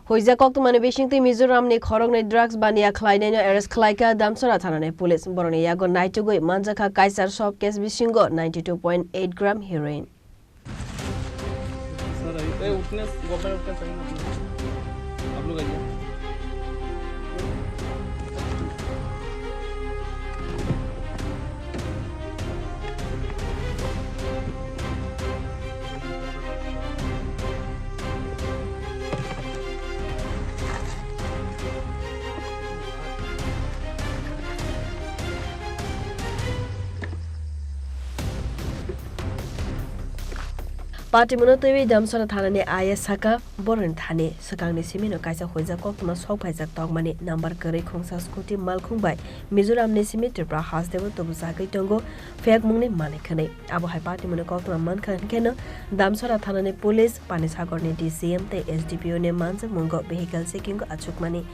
Hoizakok to Manabishing Mizoram ni Khorong drugs bania Klein Eres Klaika Damsora Tanane Police Boroni Yago Naitugo Manzaka Kaiser shop case Bishingo 92.8 gram heroin. Party Monotowi Damsora Tanane Aya Saka Boran Thane Sakang Simino Kaisa Hoizakok to Masok Paisak Togmani number Kari Kongsa Scooty Malkung by Mizoram Nesimi Tripra Has Devo Tobusaki Tongo Fag Muni Manikane Abu Hai Party Monokok to Mankan Kena Damsora Tanane Police Panisagorni DCM Te SDPO ne Mansa Mungo Vehicle Seeking Achukmani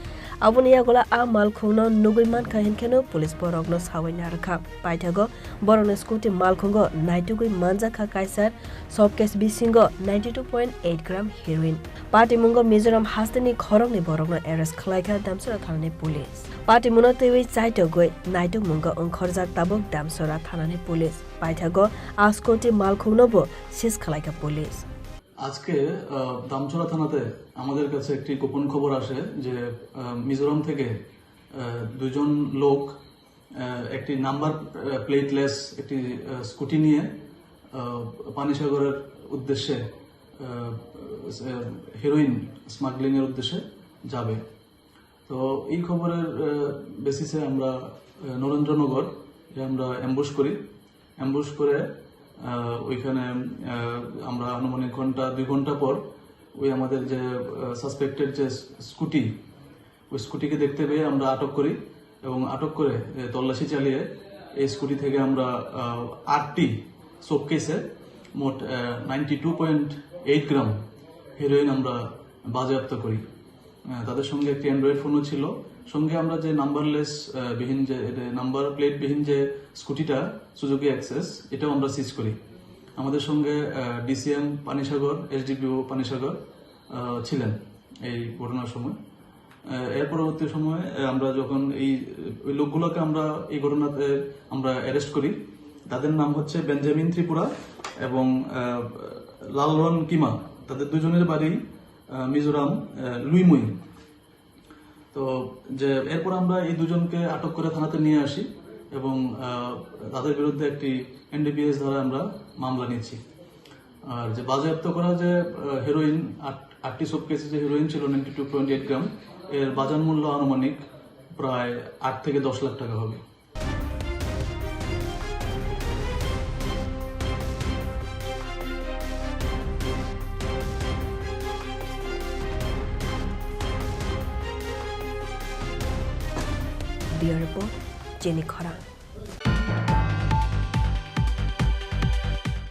Abunia Gola A Malkuno Nuguman Kahin Keno Police Borognos Hawinaraka Paitago Boron Scooty Malkungo Naitugui Manzaka Kaisar Sopkes Singo 92.8 gram heroin. Party Mungo Mizoram Hastani Khorong ni Borogno Eres Klaika Damsora Thanane Police. Party Munotewi Chaito Goi Naitu Mungo Onkhorjak Tabok Damsora Thanane Police. Paithago Askoti Malkhungnobo Sis Klaika Police. আজকে দামছড়া থানাতে আমাদের কাছে একটি গোপন খবর আসে যে মিজোরাম থেকে দুইজন লোক একটি নাম্বার প্লেটলেস একটি স্কুটি নিয়ে পানিসাগরের উদ্দেশ্যে হেরোইন স্মাগলিং এর উদ্দেশ্যে যাবে। তো এই খবরের বেসিসে আমরা নরেন্দ্রনগর আমরা অ্যাম্বুশ করে ওইখানে আমরা আনুমানিক দুই ঘন্টা পর ওই আমাদের যে সাসপেক্টেড যে স্কুটি ওই স্কুটিকে দেখতে পেয়ে আমরা আটক করি এবং আটক করে তল্লাশি চালিয়ে এই স্কুটি থেকে আমরা 8টি শোকেসে মোট 92.8 গ্রাম হেরোইন আমরা বাজেয়াপ্ত করি। তাদের সঙ্গে একটি অ্যান্ড্রয়েড ফোনও ছিল। সঙ্গে আমরা যে নাম্বারলেস বিহীন যে নাম্বার প্লেট বিহীন যে স্কুটিটা সুজুকি অ্যাক্সেস এটাও আমরা সিজ করি। আমাদের সঙ্গে ডিসিএম পানিসাগর এসডিপিও পানিসাগর ছিলেন এই ঘটনার সময়। এর পরবর্তী সময়ে আমরা যখন এই লোকগুলোকে আমরা এই ঘটনাতে আমরা অ্যারেস্ট করি, তাদের নাম হচ্ছে বেঞ্জামিন ত্রিপুরা এবং লালরন কিমা। তাদের দুজনের বাড়ি মিজোরাম লুইমুই। তো যে এরপর আমরা এই দুজনকে আটক করে থানাতে নিয়ে আসি এবং তাদের বিরুদ্ধে একটি এনডিপিএস ধারা আমরা মামলা নিয়েছি। আর যে বাজেয়াপ্ত করা যে হেরোইন 8টি শোকেসে যে হেরোইন ছিল 92.8 গ্রাম এর বাজার মূল্য আনুমানিক প্রায় 8 থেকে 10 লাখ টাকা হবে। Bureau Report, Jenny Khorang.